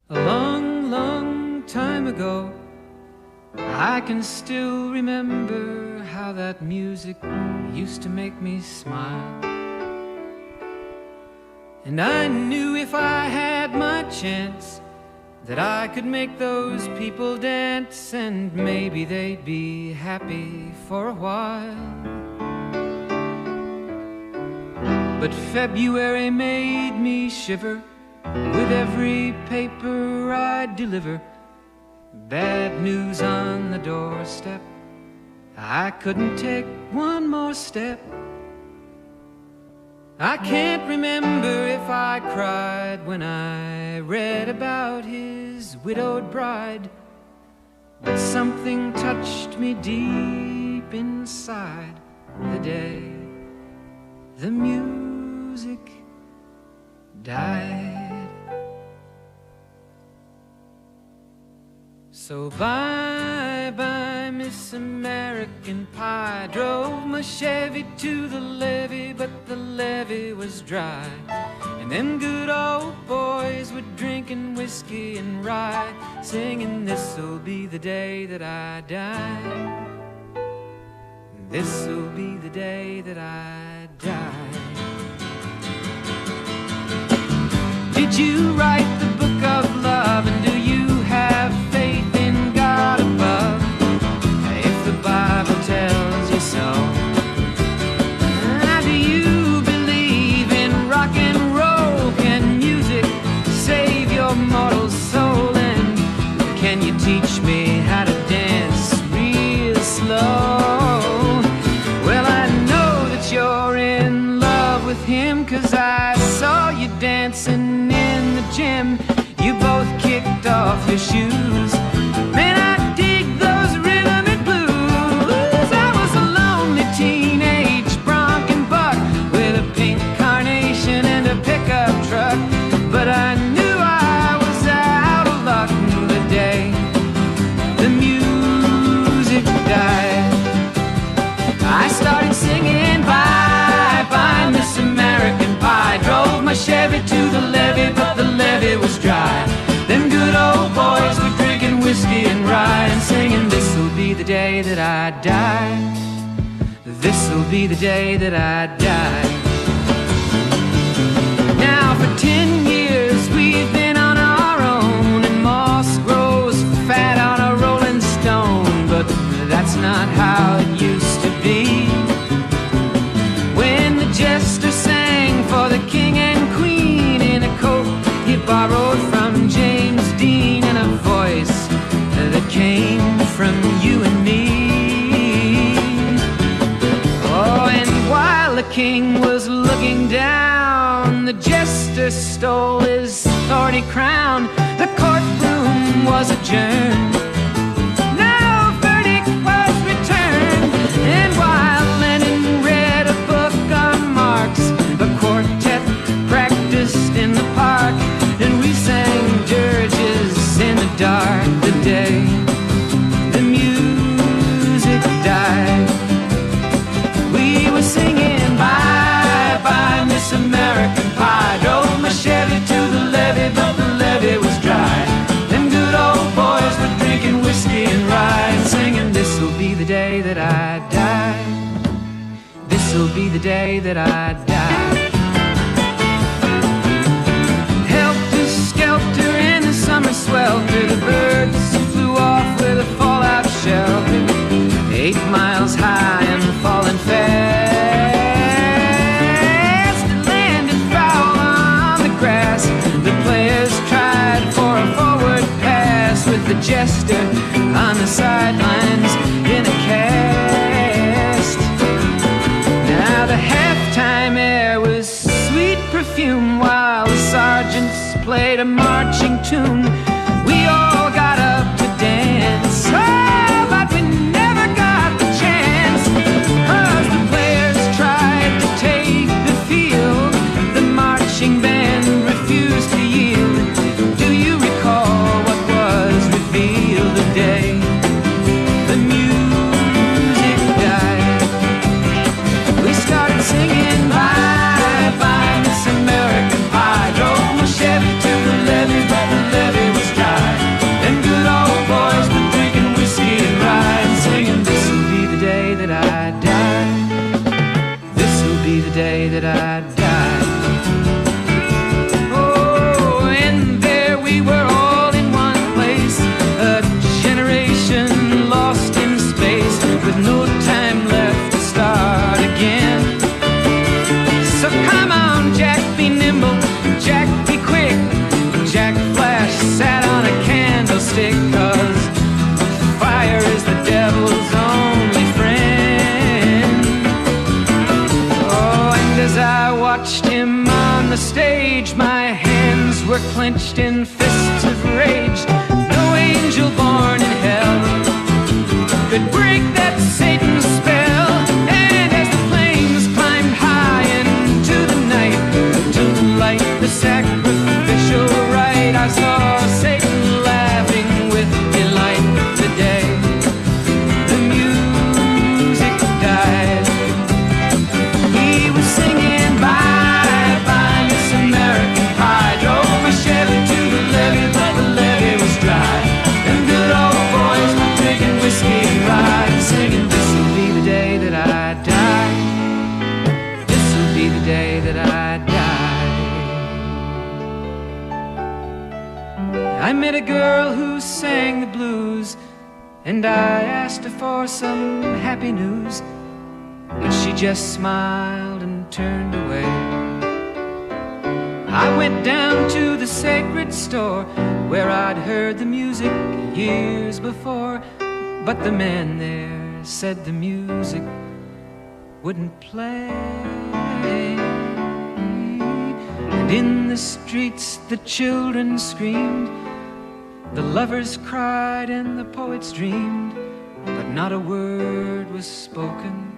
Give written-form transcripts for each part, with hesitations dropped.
A long, long time ago, I can still remember how that music used to make me smile. And I knew if I had my chance that I could make those people dance, and maybe they'd be happy for a while. But February made me shiver with every paper I'd deliver. Bad news on the doorstep, I couldn't take one more step. I can't remember if I cried when I read about his widowed bride, but something touched me deep inside the day the music died. So bye-bye, Miss American Pie. Drove my Chevy to the levee, but the levee was dry. And them good old boys were drinking whiskey and rye, singing, this'll be the day that I die. This'll be the day that I die. Did you write the book of love, and do you have faith in God above? If the Bible tells you so. Do you believe in rock and roll? Can music save your mortal soul? And can you teach me how to dance real slow? Well, I know that you're in love with him, 'cause I saw you dancing in the gym. You both kicked off your shoes. Man, I dig those rhythm and blues. I was a lonely teenage bronc and buck with a pink carnation and a pickup truck, but I knew I was out of luck the day the music died. I started singing bye-bye, Miss American Pie. Drove my Chevy to the levee, but the levee was dry. Them good old boys were drinking whiskey and rye, and singing, this'll be the day that I die. This'll be the day that I die. Now for 10 years we've been on our own, and moss grows fat on a rolling stone, but that's not how it used to be. When the jester sang for the king and queen in a coat he borrowed from James Dean, and a voice that came from you and me. Oh, and while the king was looking down, the jester stole his thorny crown. The courtroom was adjourned. No verdict was returned. And while Lenin read a book on Marx, the quartet practiced in the park, and we sang dirges in the dark the day the music died. We were singing bye-bye, Miss American Pie. Drove my Chevy to the levee, but the levee was dry. Them good old boys were drinking whiskey and rye, and singing, this'll be the day that I die. This'll be the day that I die. Helter-skelter in the summer swelter, the birds flew off with a fallout shelter, 8 miles high and falling fast. It landed foul on the grass. The players tried for a forward pass, with the jester on the sidelines in a cast. Now the halftime air was sweet perfume, while the sergeants played a marching tune. We all got up to dance, oh, but we never got the chance, 'cause the players tried to take the field. The marching band refused to yield. Do you recall what was revealed the day the music died? We started singing bye-bye, Miss American Pie. Drove my Chevy to the levee, but the levee was were clenched in fists of rage. No angel born in hell could break that Satan's spell. And as the flames climbed high into the night to light the sacrificial rite, I saw Satan laughing with delight the day the music died. He was singing bye bye Miss American Pie. Drove my Chevy to the levee, but the levee was dry. Them good old boys drinking whiskey and rye, singing, this'll be the day that I die. This'll be the day that I die. I met a girl who sang the blues, and I asked her for some happy news, but she just smiled and turned away. I went down to the sacred store where I'd heard the music years before, but the man there said the music wouldn't play. And in the streets the children screamed, the lovers cried and the poets dreamed, but not a word was spoken.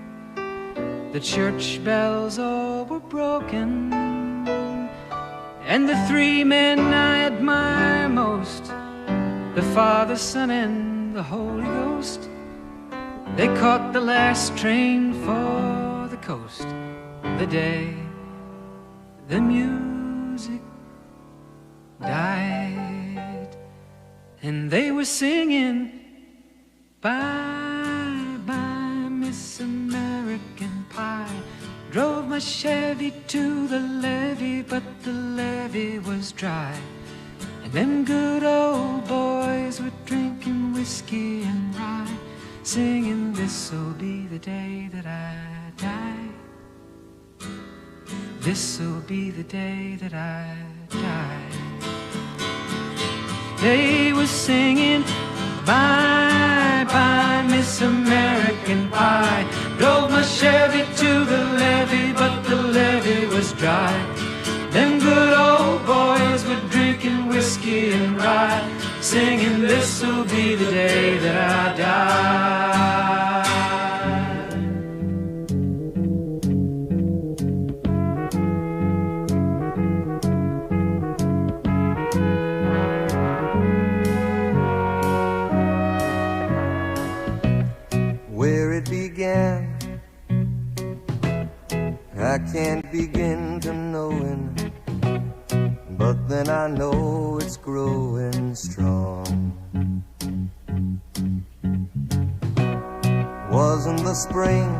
The church bells all were broken. And the three men I admire most, the Father, Son, and the Holy Ghost, they caught the last train for the coast the day the music died. And they were singing bye bye Miss American Pie. Drove my Chevy to the levee, but the levee was dry. And them good old boys were drinking whiskey and rye, singing, this'll be the day that I die. This'll be the day that I die. They were singing bye bye Miss American Pie. Drove my Chevy to the levee, but the levee was dry. Them good old boys were drinking whiskey and rye, singing, this'll be the day that I die. Where it began, I can't begin to knowing, but then I know it's growing strong. Wasn't the spring,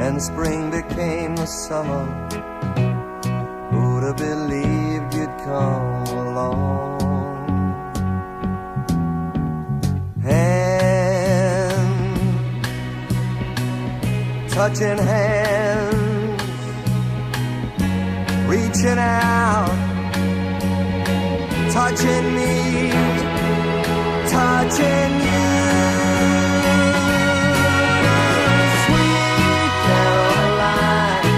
and spring became the summer. Who'd have believed you'd come along? Touching hands, reaching out, touching me, touching you. Sweet Caroline,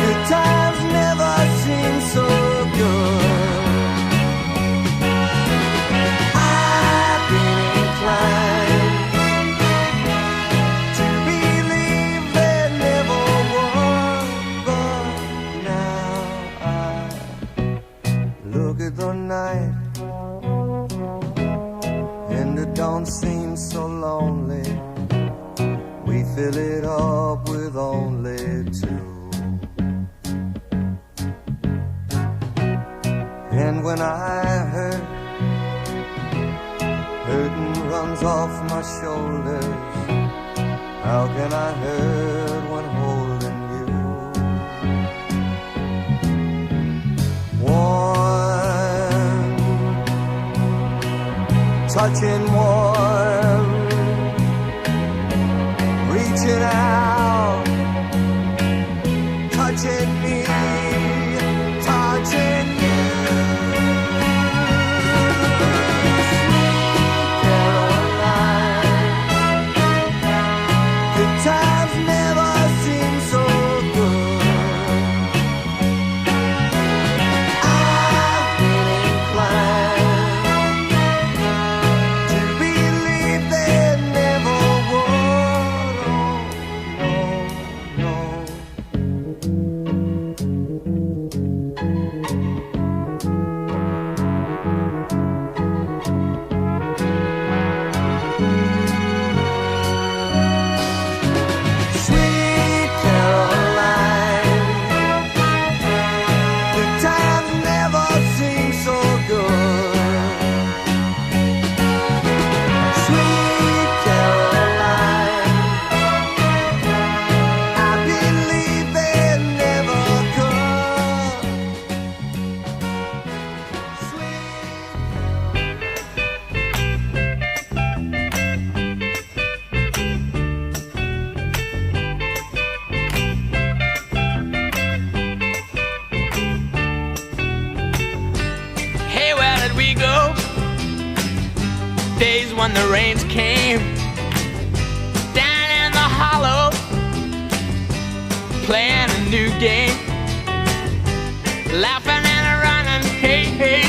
good times never seem so good. I've been inclined the night, and it don't seem so lonely. We fill it up with only two. And when I hurt, hurting runs off my shoulders. How can I hurt when holding you? Touching warm, reaching out, touching me, touching you. Sweet Caroline, good times never seem so good. days when the rains came down in the hollow, playing a new game, laughing and a running, hey, hey,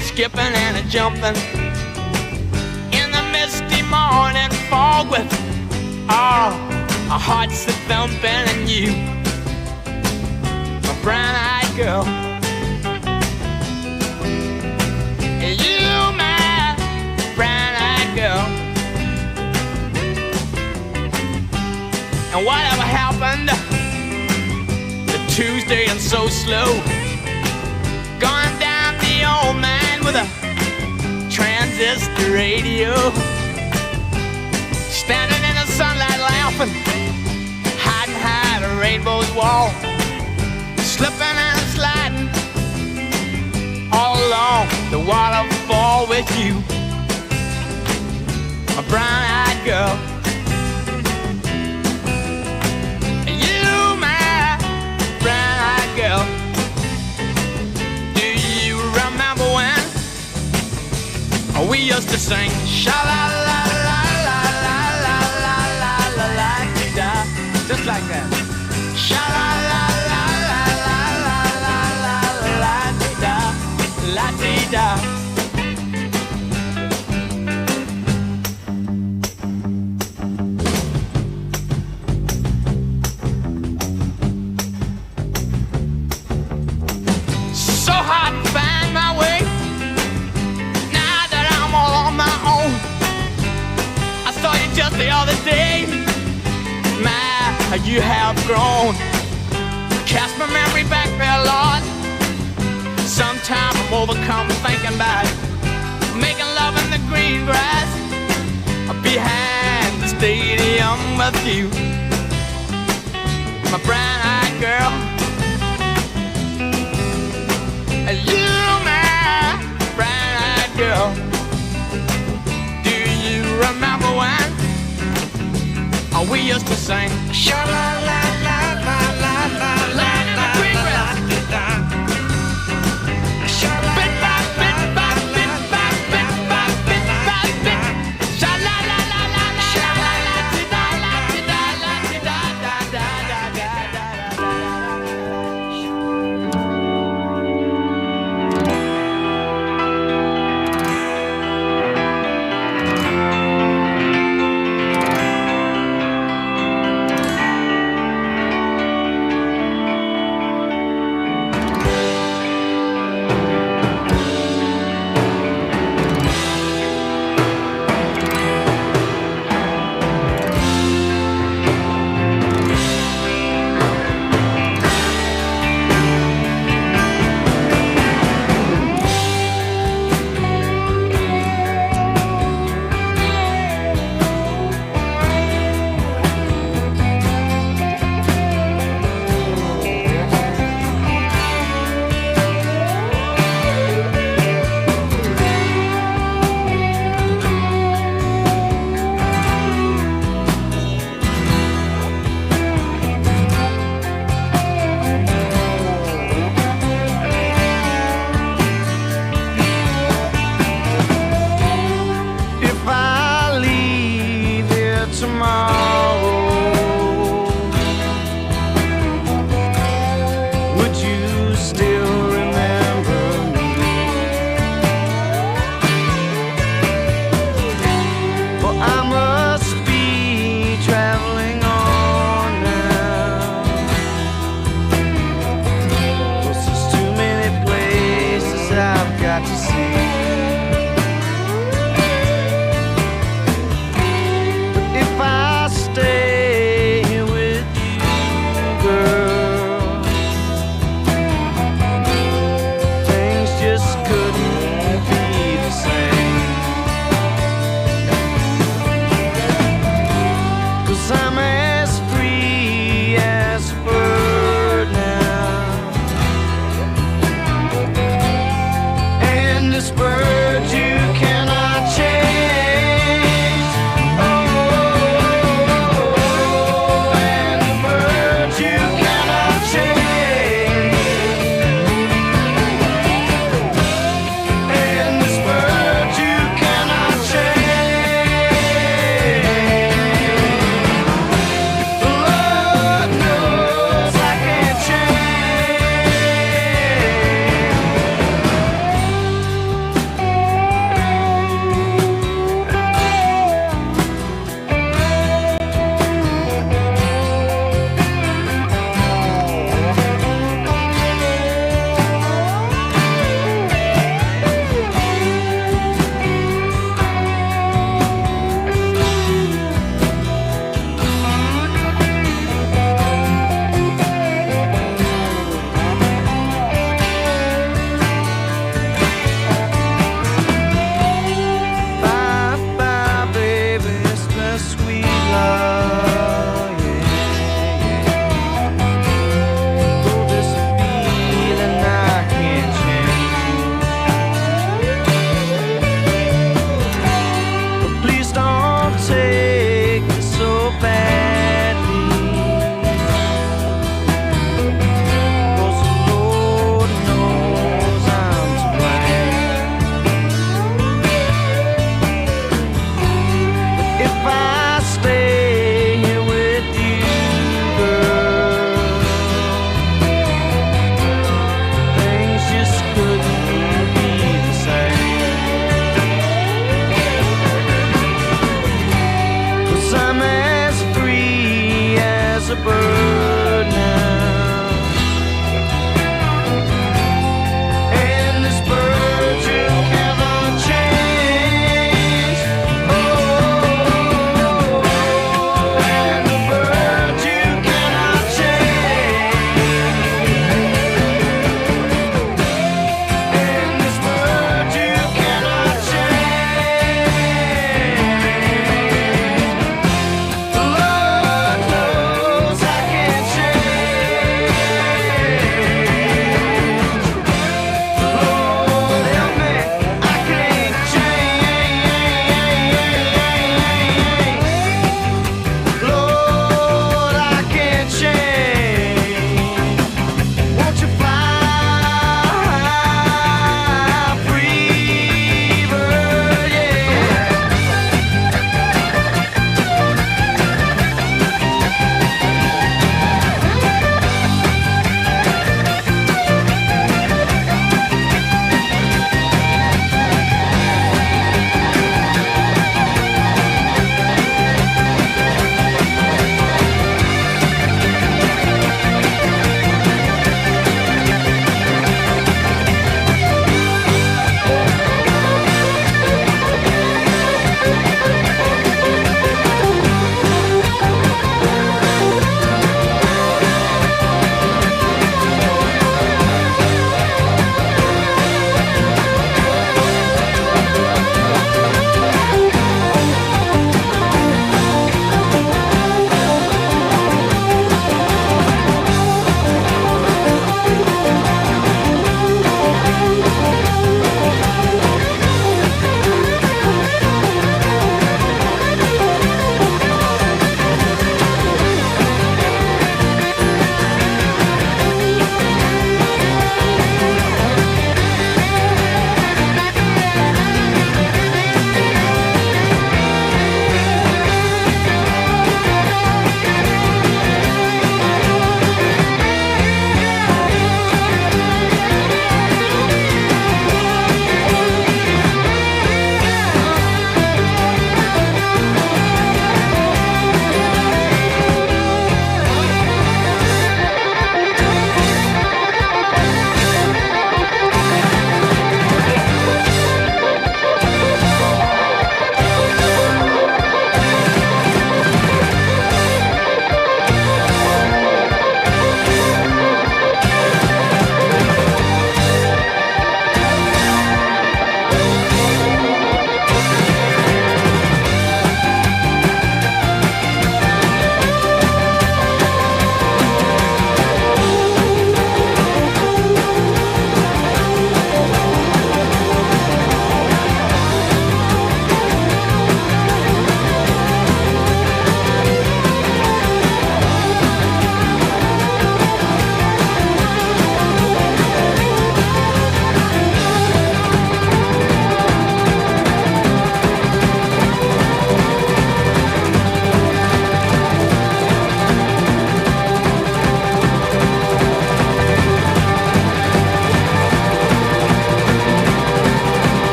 skipping and a jumping in the misty morning fog with all our hearts a thumping, and you, my brown-eyed girl, you, my brown-eyed girl. And whatever happened to Tuesday and so slow, going down the old man with a transistor radio, standing in the sunlight laughing, hiding behind a rainbow's wall, slipping and sliding all along the waterfall with you, a brown-eyed girl. You, my brown-eyed girl. Do you remember when we used to sing sha-la-la-la-la-la-la-la-la-la-la-la-la-la-la, just like that. Sha-la-la-la-la-la-la-la-la-la-la-la-la-la-la-la. So hard to find my way now that I'm all on my own. I saw you just the other day. My, you have grown. Cast my memory back there, Lord. Sometimes I'm overcome thinking about making love in the green grass behind the stadium with you, my brown-eyed girl. You, my brown-eyed girl. Do you remember when we used to sing sha-la-la-la-la-la-la-la-la in the green grass? And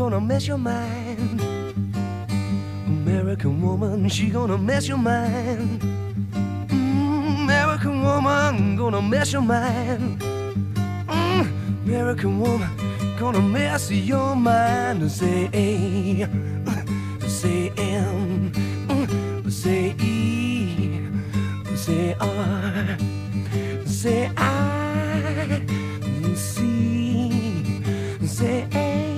gonna mess your mind. American woman, she gonna mess your mind. American woman, gonna mess your mind. American woman, gonna mess your mind. Say A, say M, say E, say R, say I, C, say A,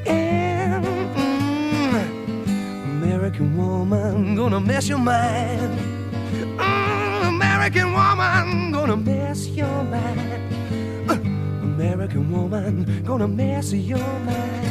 M. American woman, gonna mess your mind. American woman, gonna mess your mind. American woman, gonna mess your mind.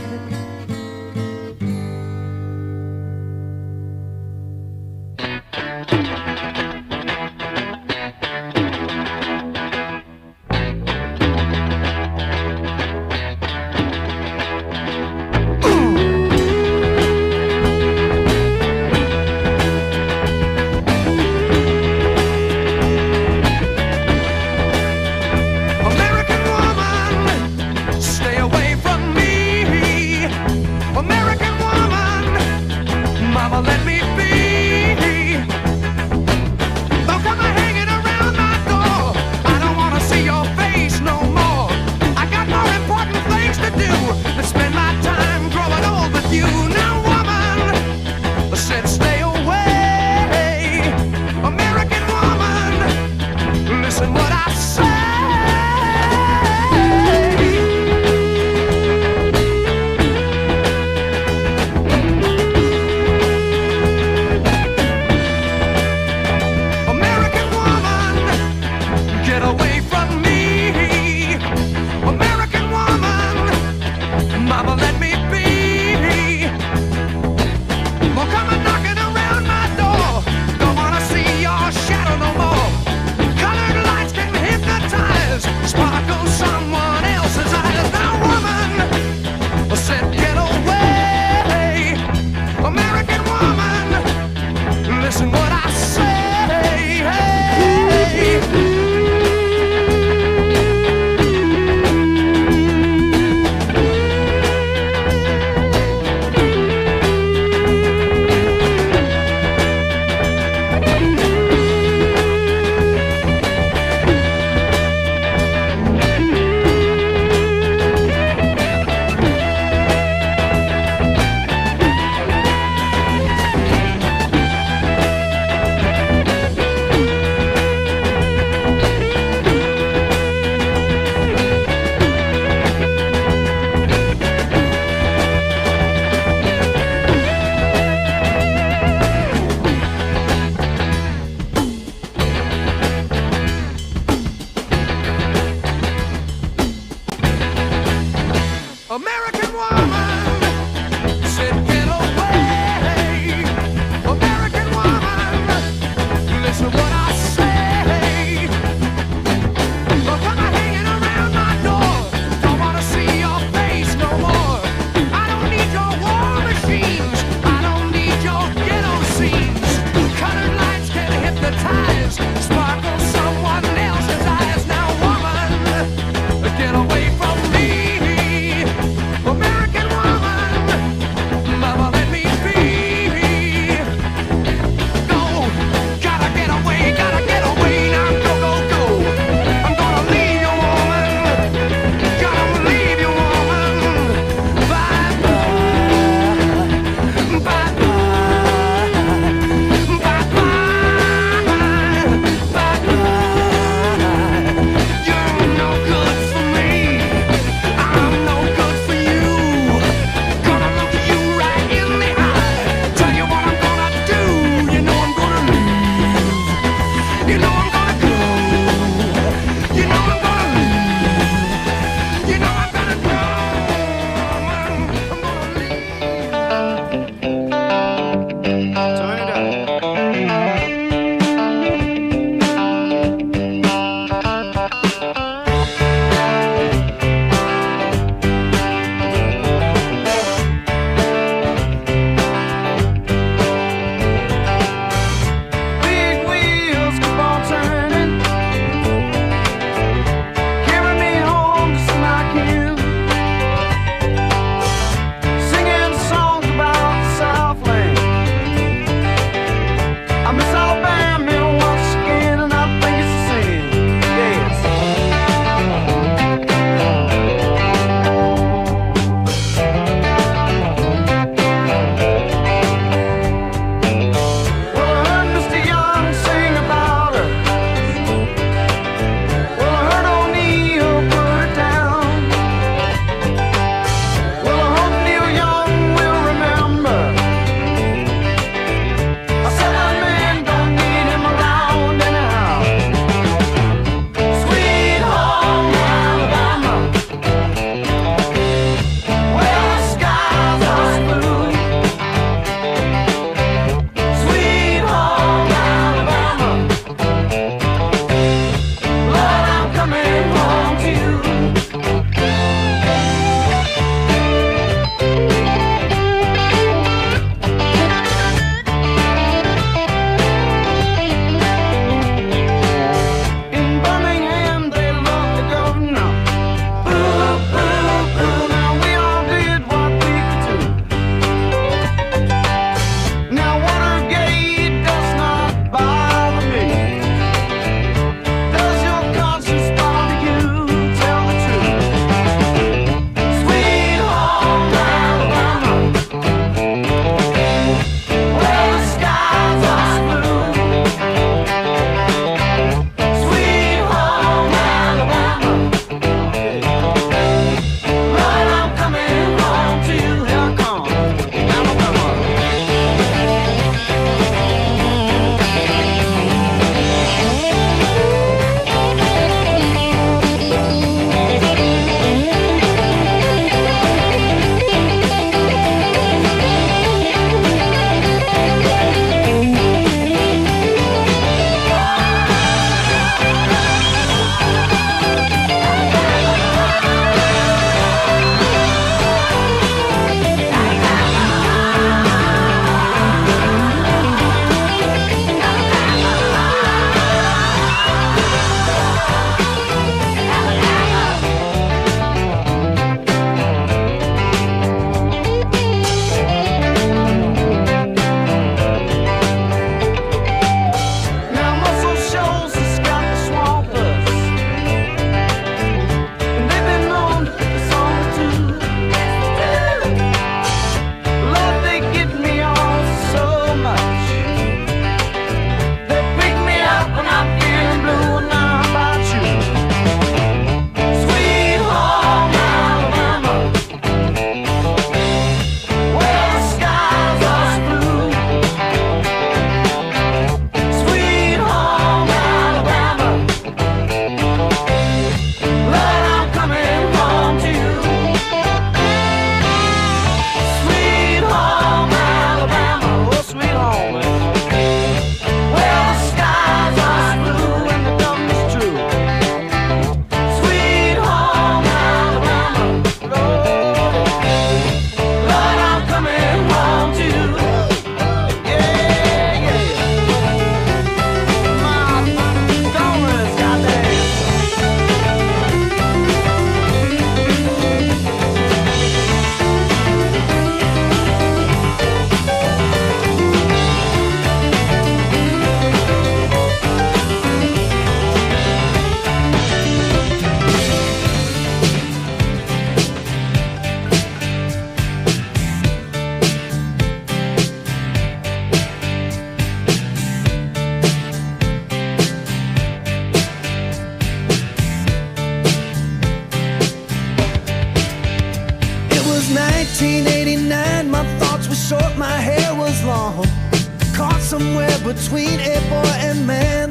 somewhere between a boy and man.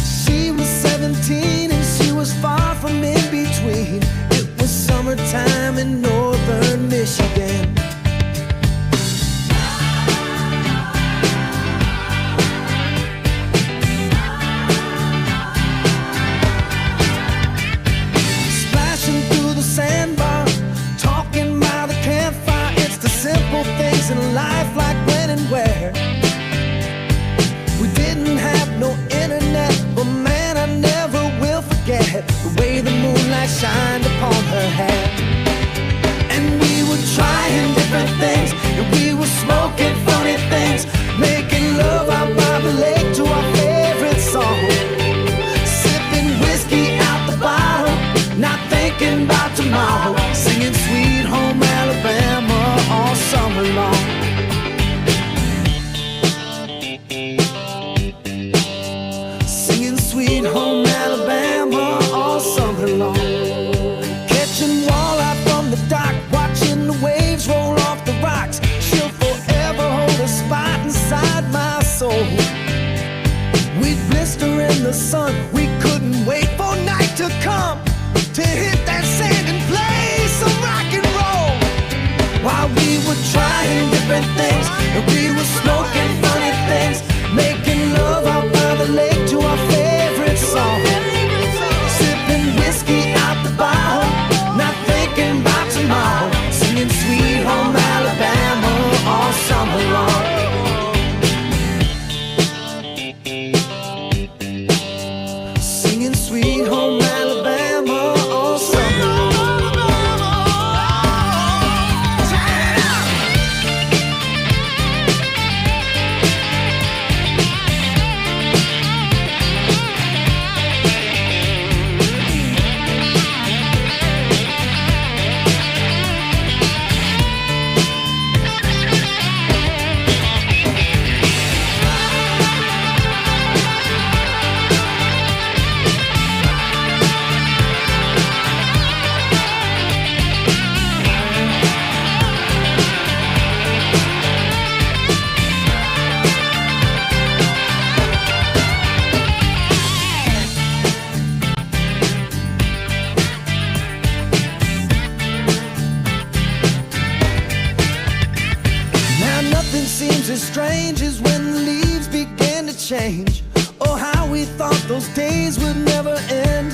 She was 17 and she was far from in between. It was summertime in northern Michigan. Splashing through the sandbar, talking by the campfire. It's the simple things in life, like when and where. We didn't have no internet, but man, I never will forget the way the moonlight shined upon her hair. And we were trying different things, and we were smoking funny things, making love out by the lake to our favorite song, sipping whiskey out the bottle, not thinking about tomorrow, singing Sweet Home Alabama all summer long. Singing Sweet Home Alabama all summer long. Catching walleye from the dock, watching the waves roll off the rocks. She'll forever hold a spot inside my soul. We'd blister in the sun, we couldn't wait for night to come to hit that sand and play some rock and roll. While we were trying different things, and we were smoking funny things, making love out by the lake to our favorite song, sipping whiskey out the bottle, not thinking about tomorrow, singing Sweet Home Alabama all summer long. Singing Sweet Home Alabama all summer long. Now nothing seems as strange as when the leaves begin to change. Oh, how we thought those days would never end.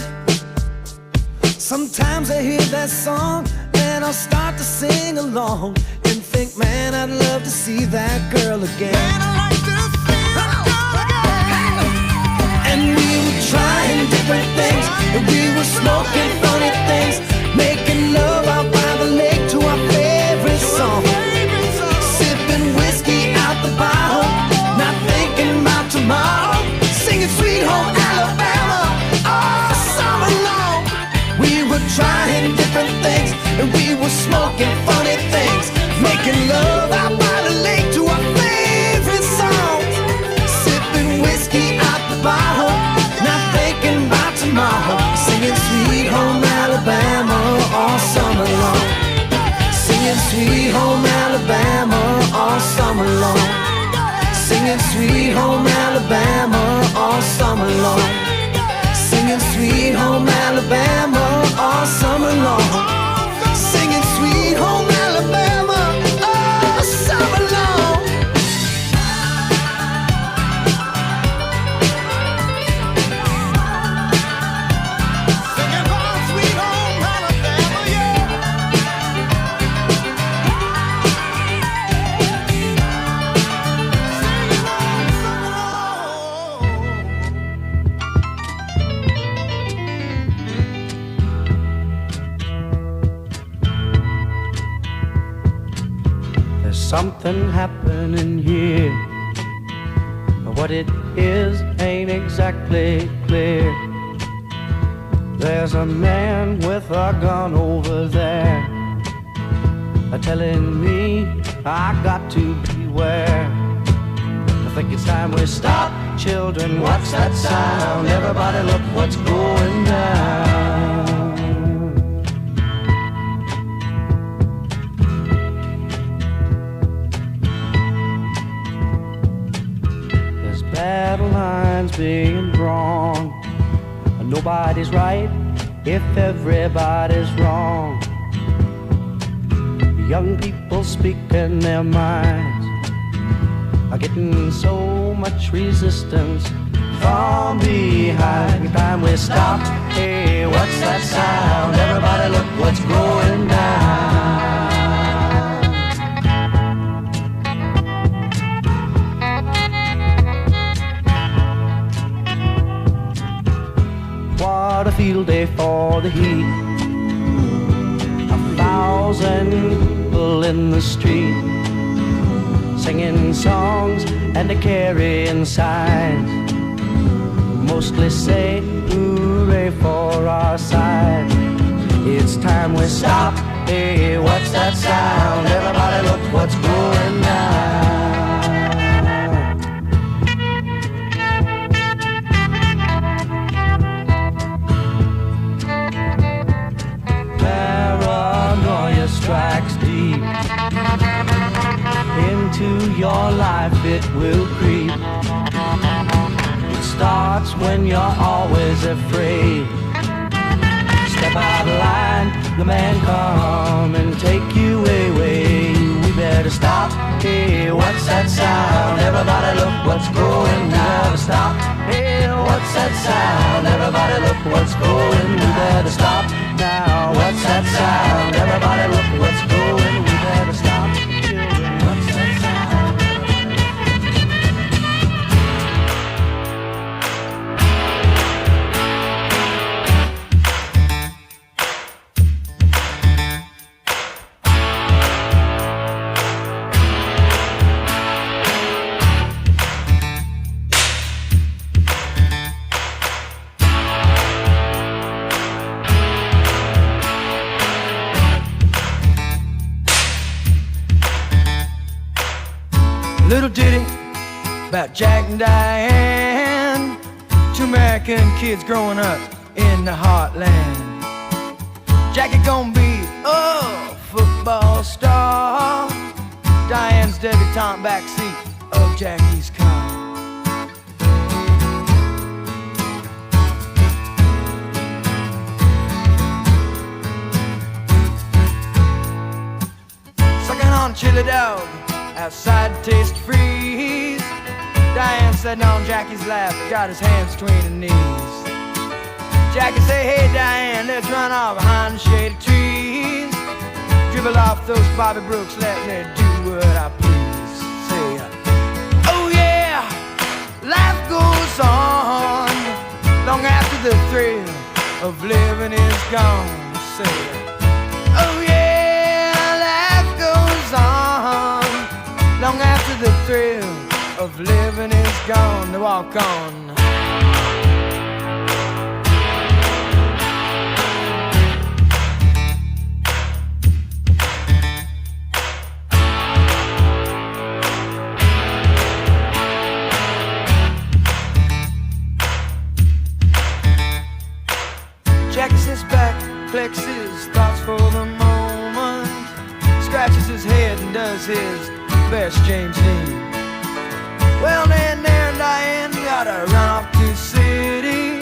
Sometimes I hear that song and I'll start to sing along and think, man, I'd love to see that girl again. Man, I'd like to see that girl again. And we were trying different things, and we were smoking funny things, making love out by the lake to our favorite song, sipping whiskey out the bottle, not thinking about tomorrow, singing Sweet Home Alabama all summer long. We were trying different things, and we were smoking funny things, making love out by the lake to our favorite songs, sipping whiskey out the bottle, not thinking about tomorrow, singing Sweet Home Alabama all summer long. Singing Sweet Home Alabama all summer long. Singing Sweet Home Alabama all summer long. Singing Sweet Home Alabama all summer long. Singing Sweet Home Alabama all summer long. Singing about Sweet Home Alabama, yeah. There's something happening here. What it is ain't exactly clear. There's a man with a gun over there, telling me I got to beware. I think it's time we stop. Children, what's that sound? Everybody look what's going down. lines being drawn. Nobody's right if everybody's wrong. Young people speaking their minds are getting so much resistance from behind. Time we stop. Hey, what's that sound? Everybody look what's going down. What a field day for the heat. 1,000 people in the street, singing songs and a carrying signs. Mostly say hooray for our side. It's time we stop. Hey, what's that sound? Everybody look what's going down. Paranoia strikes deep into your life, it will creep. It starts when you're always afraid. Step out of line, the man come and take you away. We better stop. Hey, what's that sound? Everybody look what's going down. We better stop. Hey, what's that sound? Everybody look what's going. We better stop now. What's that sound? Everybody look what's going. We better stop. Children, what's that sound? Little ditty about Jack and Diane, two American kids growing up in the heartland. Jackie gonna be a football star, Diane's debutante backseat of Jackie's car. Sucking on a chili dog outside the taste freeze. Diane sitting on Jackie's lap, got his hands between her knees. Jackie say, hey Diane, let's run off behind the shady trees. Dribble off those Bobby Brooks, let me do what I please. Say, oh yeah, life goes on long after the thrill of living is gone. Say, oh yeah, life goes on long after the thrill of living is gone. To walk on. Jackie sits back, collects his thoughts for the moment, scratches his head and does his best James Dean. Well, then there and Diane gotta run off to the city.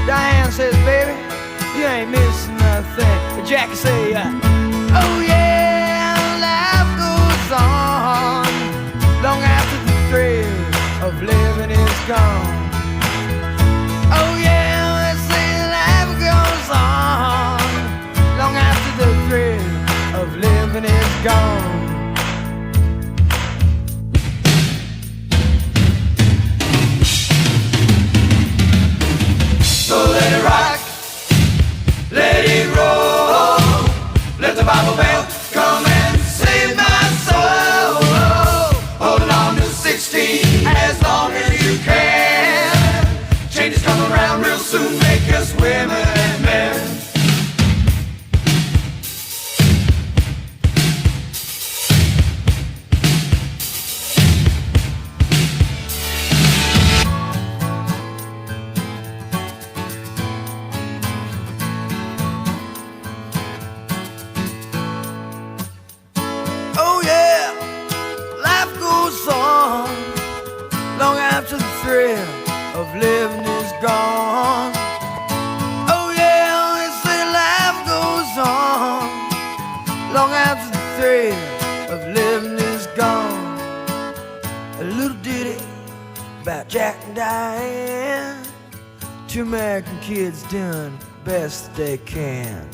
Diane says, baby, you ain't missing nothing. But Jackie say, oh yeah, life goes on long after the thrill of living is gone. Oh yeah, they say life goes on long after the thrill of living is gone. So let it rock, let it roll, let the Bible Belt come and save my soul. Holding on to 16 as long as you can. Changes come around real soon, make us women and men. Long after the thrill of living is gone. Oh yeah, they say life goes on long after the thrill of living is gone. A little ditty about Jack and Diane, two American kids doing the best they can.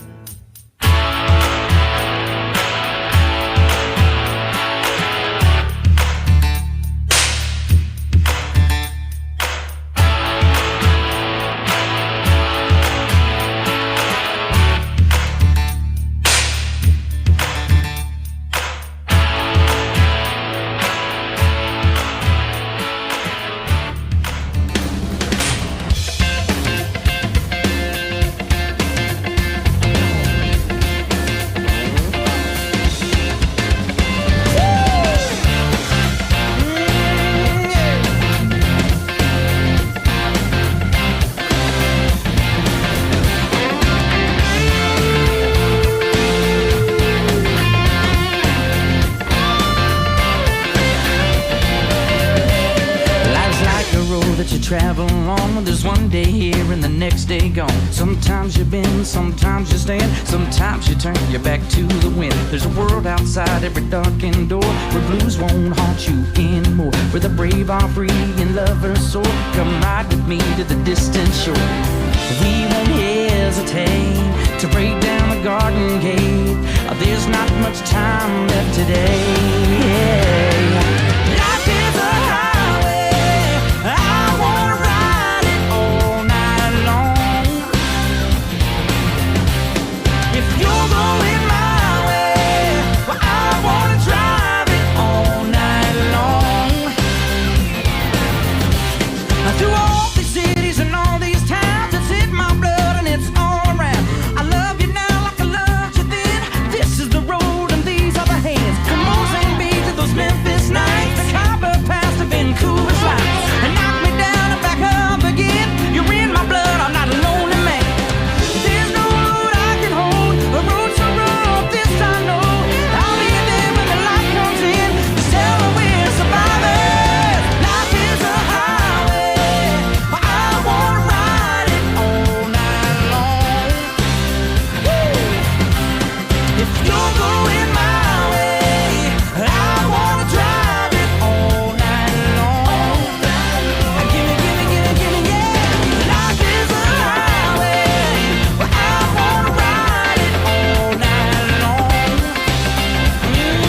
Travel on, there's one day here and the next day gone. Sometimes you bend, sometimes you stand, sometimes you turn your back to the wind. There's a world outside every darkened door where blues won't haunt you anymore, where the brave are free and lovers soar. Come ride with me to the distant shore. We won't hesitate to break down the garden gate. There's not much time left today. Life is a highway, I wanna ride it all night long. If you're going my way, well, I wanna drive it all night long. Through all these cities and all these towns, it's in my blood and it's all around. I love you now like I loved you then. This is the road and these are the hands. From Mozambique to those Memphis nights, the Copper Pass to Vancouver's lights, and knock me down and back up again. You're in my blood, I'm not a lonely man. There's no road I can hold, a road so rough, this I know. I'll be there when the light comes in, to tell her we're survivors. Life is a highway, but I wanna ride it all night long. If you're going my way, I wanna drive it all night long. Gimme, yeah. Life is a highway, but I wanna ride it all night long. Yeah.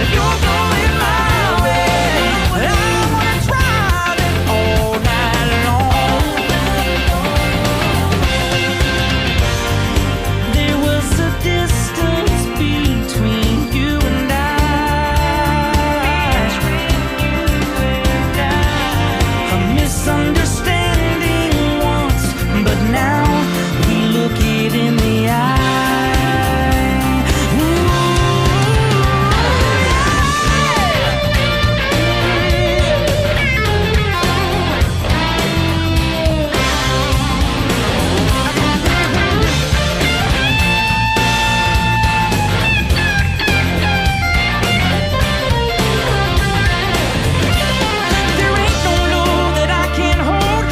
If you're going my way, I wanna drive it all night long. There was a distance between you and I. A misunderstanding once, but now we look it in the eye. There ain't no love that I can't hold,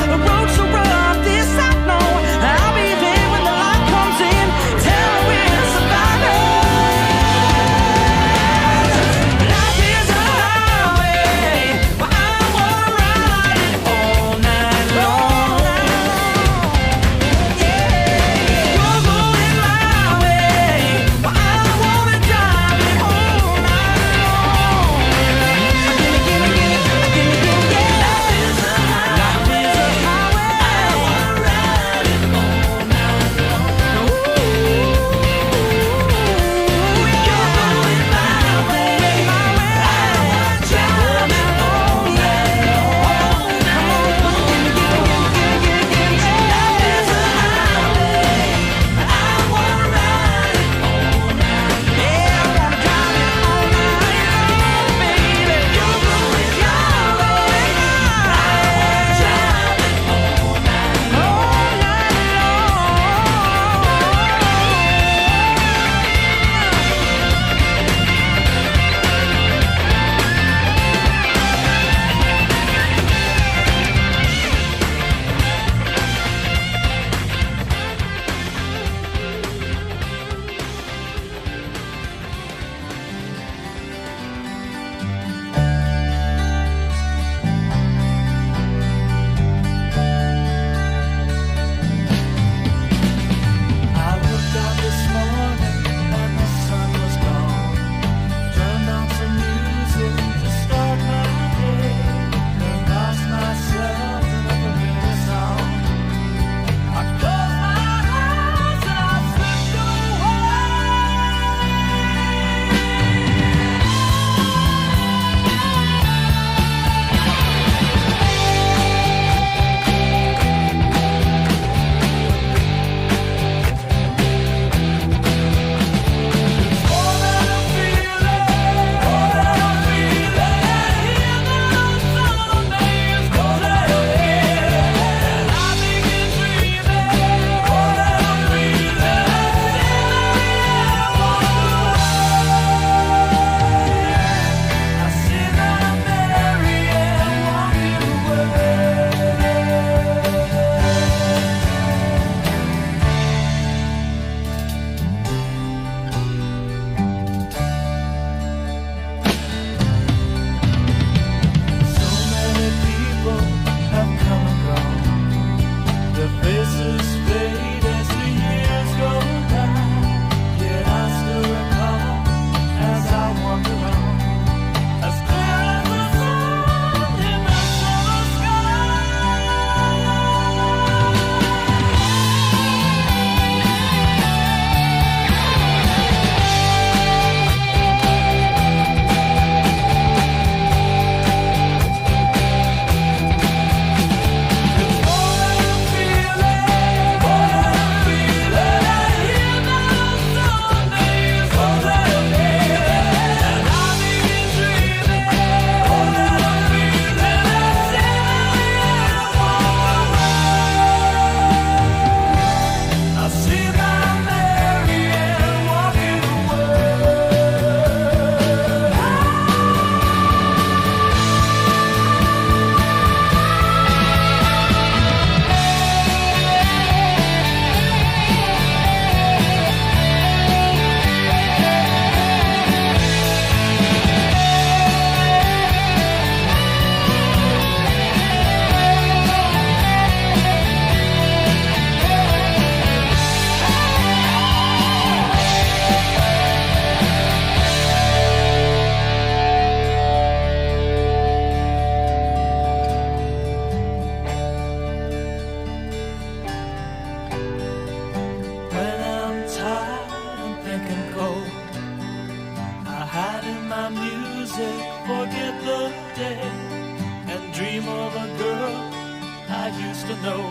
used to know.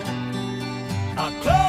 Our club